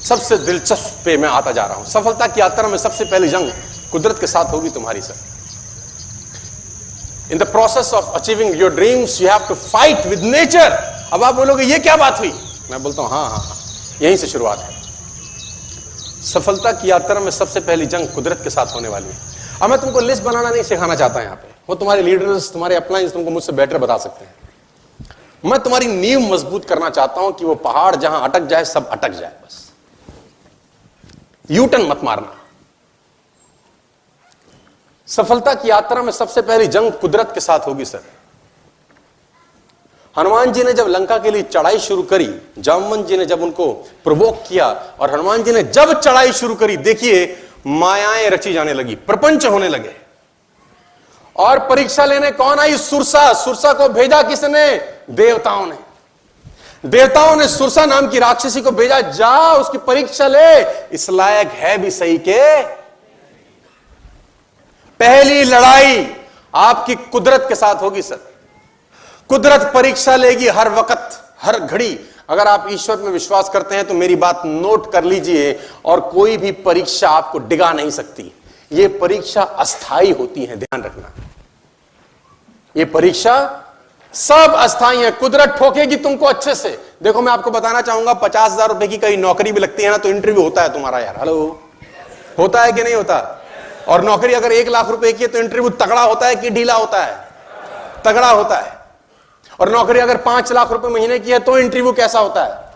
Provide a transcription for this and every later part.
सबसे दिलचस्प पे मैं आता जा रहा हूं। सफलता की यात्रा में सबसे पहली जंग कुदरत के साथ होगी तुम्हारी sir. In the process of achieving your dreams you have to fight with nature. अब आप बोलोगे ये क्या बात हुई, मैं बोलता हूं हाँ, यहीं से शुरुआत है। सफलता की यात्रा में सबसे पहली जंग कुदरत के साथ होने वाली है। अब मैं तुमको लिस्ट बनाना नहीं सिखाना चाहता यहां पे, वो तुम्हारे लीडर्स, तुम्हारे अपलाइंस तुमको मुझसे बेटर बता सकते हैं। मैं तुम्हारी नींव मजबूत करना चाहता हूं कि वो पहाड़ जहां अटक जाए सब अटक जाए, बस यूटर्न मत मारना। सफलता की यात्रा में सबसे पहली जंग कुदरत के साथ होगी सर। हनुमान जी ने जब लंका के लिए चढ़ाई शुरू करी, जामवंत जी ने जब उनको प्रोवोक किया और हनुमान जी ने जब चढ़ाई शुरू करी, देखिए मायाएं रची जाने लगी, प्रपंच होने लगे। और परीक्षा लेने कौन आई? सुरसा। सुरसा को भेजा किसने? देवताओं ने। देवताओं ने सुरसा नाम की राक्षसी को भेजा, जा उसकी परीक्षा ले, इस लायक है भी सही के। पहली लड़ाई आपकी कुदरत के साथ होगी सर। कुदरत परीक्षा लेगी हर वक्त, हर घड़ी। अगर आप ईश्वर में विश्वास करते हैं तो मेरी बात नोट कर लीजिए, और कोई भी परीक्षा आपको डिगा नहीं सकती। यह परीक्षा अस्थाई होती है, ध्यान रखना। यह परीक्षा सब अस्थाई है। कुदरत ठोकेगी तुमको अच्छे से। देखो मैं आपको बताना चाहूंगा, 50,000 रुपए की कहीं नौकरी भी लगती है ना, तो इंटरव्यू होता है तुम्हारा यार। हेलो, होता है कि नहीं होता? और नौकरी अगर 1 लाख रुपए की है तो इंटरव्यू तगड़ा होता है कि ढीला होता है? तगड़ा होता है। और नौकरी अगर 5 लाख रुपए महीने की है तो इंटरव्यू कैसा होता है?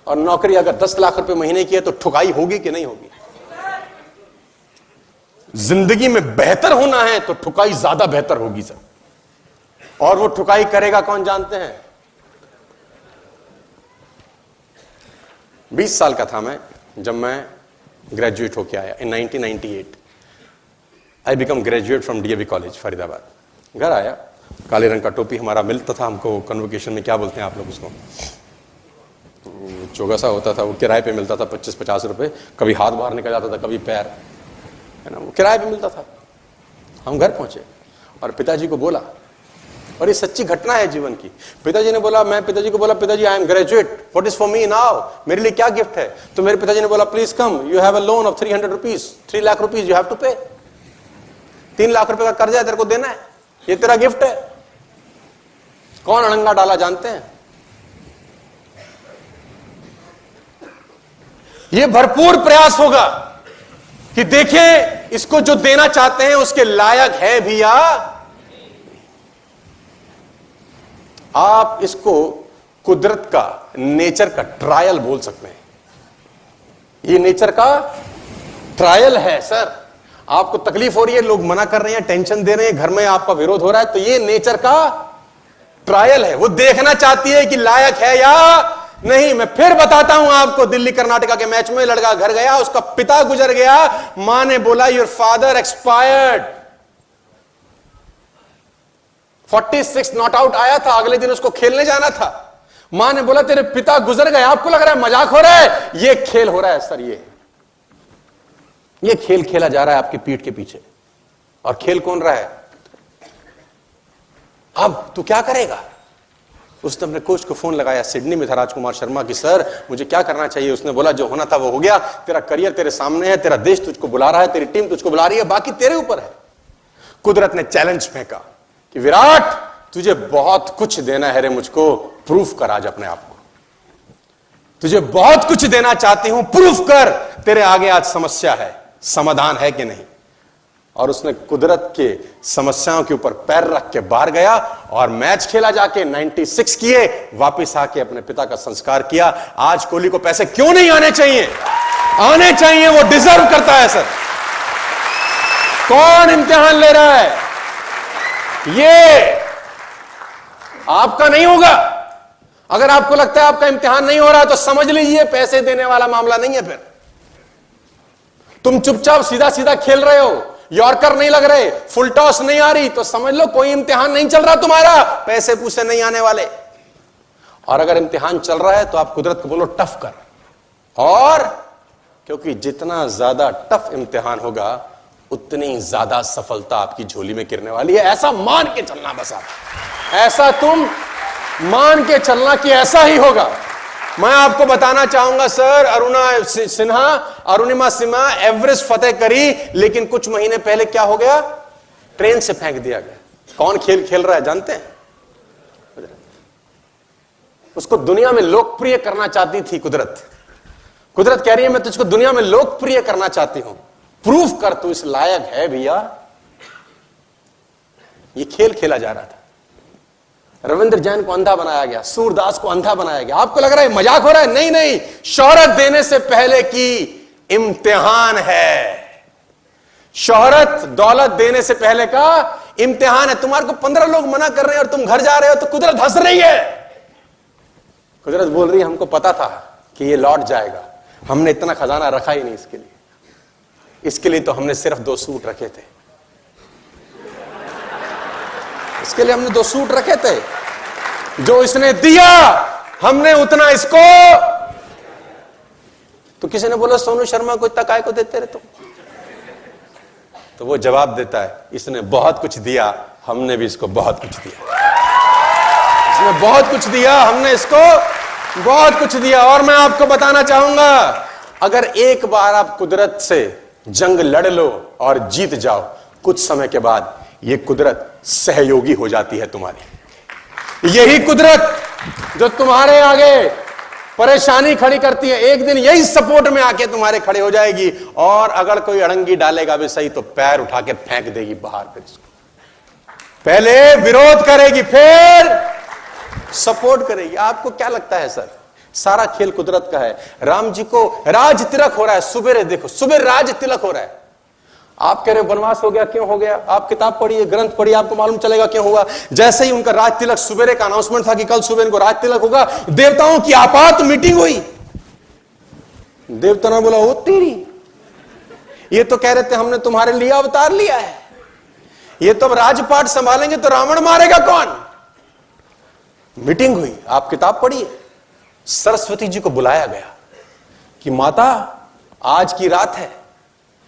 और नौकरी अगर 10 लाख रुपए महीने की है तो ठुकाई होगी कि नहीं होगी? जिंदगी में बेहतर होना है तो ठुकाई ज्यादा बेहतर होगी सर। और वो ठुकाई करेगा कौन जानते हैं? 20 साल का था मैं जब मैं ग्रेजुएट होके आया इन 1998। I become graduate from DAV college Faridabad. घर आया, काले रंग का टोपी हमारा मिलता था हमको, कन्वोकेशन में क्या बोलते हैं आप लोग उसको, चोगा सा होता था, वो किराए पे मिलता था 25-50 रुपए। कभी हाथ बाहर निकल जाता था, कभी पैर, है ना, वो किराए पे मिलता था। हम घर पहुंचे और पिताजी को बोला, और ये सच्ची घटना है जीवन की। पिताजी ने बोला, मैं पिताजी को बोला, पिताजी I am graduate, what is for me now, मेरे लिए क्या गिफ्ट है? तो मेरे पिताजी ने बोला, please come, you have a loan of 300 rupees, 3 lakh rupees you have to pay. 3 lakh रुपए का कर्जा है, तेरे को देना है, ये तेरा गिफ्ट है। कौन अड़ंगा डाला जानते हैं? ये भरपूर प्रयास होगा कि देखें इसको जो देना चाहते हैं उसके लायक है भी या। आप इसको कुदरत का, नेचर का ट्रायल बोल सकते हैं। ये नेचर का ट्रायल है सर। आपको तकलीफ हो रही है, लोग मना कर रहे हैं, टेंशन दे रहे हैं, घर में आपका विरोध हो रहा है, तो ये नेचर का ट्रायल है। वो देखना चाहती है कि लायक है या नहीं। मैं फिर बताता हूं आपको, दिल्ली कर्नाटका के मैच में लड़का घर गया, उसका पिता गुजर गया, मां ने बोला your father expired. 46 not out आया था, अगले दिन उसको खेलने जाना था। मां ने बोला तेरे पिता गुजर गए। आपको लग रहा है मजाक हो रहा है? ये खेल हो रहा है सर। ये खेल खेला जा रहा है आपकी पीठ के पीछे। और खेल कौन रहा है? अब तू क्या करेगा? उसने अपने कोच को फोन लगाया, सिडनी में था राजकुमार शर्मा की, सर मुझे क्या करना चाहिए? उसने बोला जो होना था वो हो गया, तेरा करियर तेरे सामने है, तेरा देश तुझको बुला रहा है, तेरी टीम तुझको बुला रही है, बाकी तेरे ऊपर है। कुदरत ने चैलेंज फेंका कि विराट तुझे बहुत कुछ देना है रे, मुझको प्रूफ कर आज अपने आप को। तुझे बहुत कुछ देना चाहती हूं, प्रूफ कर। तेरे आगे आज समस्या है, समाधान है कि नहीं? और उसने कुदरत के समस्याओं के ऊपर पैर रख के बाहर गया और मैच खेला जाके 96 किए, वापस आके अपने पिता का संस्कार किया। आज कोहली को पैसे क्यों नहीं आने चाहिए? आने चाहिए, वो डिजर्व करता है सर। कौन इम्तिहान ले रहा है? ये आपका नहीं होगा। अगर आपको लगता है आपका इम्तिहान नहीं हो रहा तो समझ लीजिए पैसे देने वाला मामला नहीं है। फिर तुम चुपचाप सीधा सीधा खेल रहे हो, यॉर्कर नहीं लग रहे, फुल टॉस नहीं आ रही, तो समझ लो कोई इम्तिहान नहीं चल रहा तुम्हारा, पैसे पूसे नहीं आने वाले। और अगर इम्तिहान चल रहा है तो आप कुदरत को बोलो टफ कर। और क्योंकि जितना ज्यादा टफ इम्तिहान होगा उतनी ज्यादा सफलता आपकी झोली में गिरने वाली है। ऐसा मान के चलना, बस आप ऐसा तुम मान के चलना कि ऐसा ही होगा। मैं आपको बताना चाहूंगा सर, अरुणिमा सिन्हा एवरेस्ट फतेह करी, लेकिन कुछ महीने पहले क्या हो गया? ट्रेन से फेंक दिया गया। कौन खेल खेल रहा है जानते हैं? उसको दुनिया में लोकप्रिय करना चाहती थी कुदरत। कुदरत कह रही है मैं तुझको दुनिया में लोकप्रिय करना चाहती हूं, प्रूफ कर तू इस लायक है भैया। ये खेल खेला जा रहा था। रविंद्र जैन को अंधा बनाया गया, सूरदास को अंधा बनाया गया। आपको लग रहा है मजाक हो रहा है? नहीं नहीं, शोहरत देने से पहले की इम्तिहान है। शोहरत दौलत देने से पहले का इम्तिहान है। तुम्हारे को 15 लोग मना कर रहे हैं और तुम घर जा रहे हो तो कुदरत हंस रही है। कुदरत बोल रही है हमको पता था कि ये लौट जाएगा, हमने इतना खजाना रखा ही नहीं इसके लिए। इसके लिए तो हमने सिर्फ 2 सूट रखे थे, इसके लिए हमने 2 सूट रखे थे। जो इसने दिया हमने उतना इसको। तो किसी ने बोला सोनू शर्मा को इतना काय को देते रहे तुम? तो वो जवाब देता है इसने बहुत कुछ दिया, हमने भी इसको बहुत कुछ दिया। इसने बहुत कुछ दिया, हमने इसको बहुत कुछ दिया। और मैं आपको बताना चाहूंगा, अगर एक बार आप कुदरत से जंग लड़ लो और जीत जाओ, कुछ समय के बाद ये कुदरत सहयोगी हो जाती है तुम्हारी। यही कुदरत जो तुम्हारे आगे परेशानी खड़ी करती है, एक दिन यही सपोर्ट में आके तुम्हारे खड़े हो जाएगी। और अगर कोई अड़ंगी डालेगा भी सही तो पैर उठा के फेंक देगी बाहर। फिर इसको पहले विरोध करेगी, फिर सपोर्ट करेगी। आपको क्या लगता है सर, सारा खेल कुदरत का है। राम जी को राज तिलक हो रहा है, सुबेरे देखो, सुबह राज तिलक हो रहा है। आप कह रहे हो वनवास हो गया, क्यों हो गया? आप किताब पढ़िए, ग्रंथ पढ़िए, आपको मालूम चलेगा क्यों हुआ। जैसे ही उनका राज तिलक, सुबेरे का अनाउंसमेंट था कि कल सुबह इनको राज तिलक होगा, देवताओं की आपात मीटिंग हुई। देवता ने बोला ओ तेरी, ये तो कह रहे थे हमने तुम्हारे लिए अवतार लिया है, ये तो अब राजपाट संभालेंगे तो रावण मारेगा कौन? मीटिंग हुई, आप किताब पढ़िए। सरस्वती जी को बुलाया गया कि माता आज की रात है,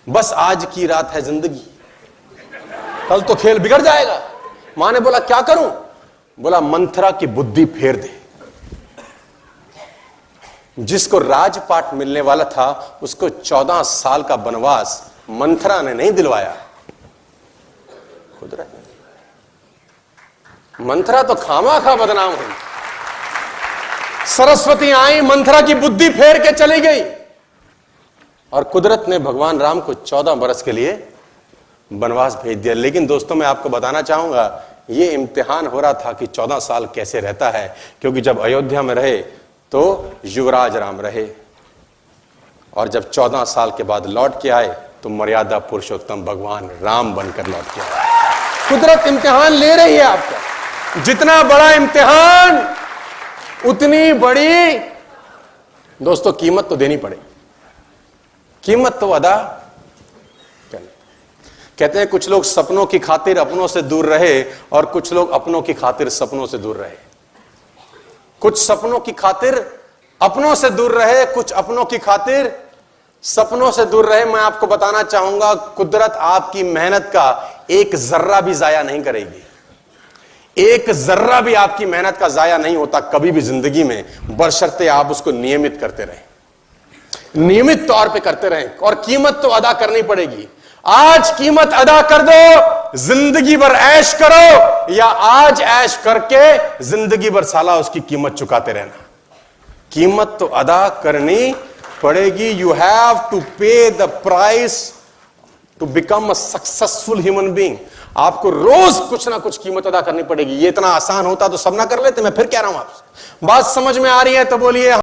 बस आज की रात है जिंदगी, कल तो खेल बिगड़ जाएगा। मां ने बोला क्या करूं? बोला मंथरा की बुद्धि फेर दे। जिसको राजपाट मिलने वाला था उसको 14 साल का वनवास मंथरा ने नहीं दिलवाया, कुदरत ने। मंथरा तो खामा बदनाम हुई। सरस्वती आई, मंथरा की बुद्धि फेर के चली गई और कुदरत ने भगवान राम को 14 बरस के लिए वनवास भेज दिया। लेकिन दोस्तों मैं आपको बताना चाहूंगा, यह इम्तिहान हो रहा था कि 14 साल कैसे रहता है, क्योंकि जब अयोध्या में रहे तो युवराज राम रहे और जब 14 साल के बाद लौट के आए तो मर्यादा पुरुषोत्तम भगवान राम बनकर लौट के आए। कुदरत इम्तिहान ले रही है आपका। जितना बड़ा इम्तिहान उतनी बड़ी दोस्तों कीमत तो देनी पड़ेगी, कीमत तो अदा करनी। कहते हैं कुछ लोग सपनों की खातिर अपनों से दूर रहे और कुछ लोग अपनों की खातिर सपनों से दूर रहे। कुछ सपनों की खातिर अपनों से दूर रहे, कुछ अपनों की खातिर सपनों से दूर रहे। मैं आपको बताना चाहूंगा, कुदरत आपकी मेहनत का एक जर्रा भी जाया नहीं करेगी। एक जर्रा भी आपकी मेहनत का जाया नहीं होता कभी भी जिंदगी में, बशर्ते आप उसको नियमित करते रहें, नियमित तौर पे करते रहें। और कीमत तो अदा करनी पड़ेगी। आज कीमत अदा कर दो, जिंदगी भर ऐश करो, या आज ऐश करके जिंदगी भर साला उसकी कीमत चुकाते रहना। कीमत तो अदा करनी पड़ेगी। You have to pay the price to become a successful human being. आपको रोज कुछ ना कुछ कीमत अदा करनी पड़ेगी। ये इतना आसान होता तो सब ना कर लेते। मैं फिर कह रहा हूं आपसे, बात समझ में आ रही है तो बोलिए।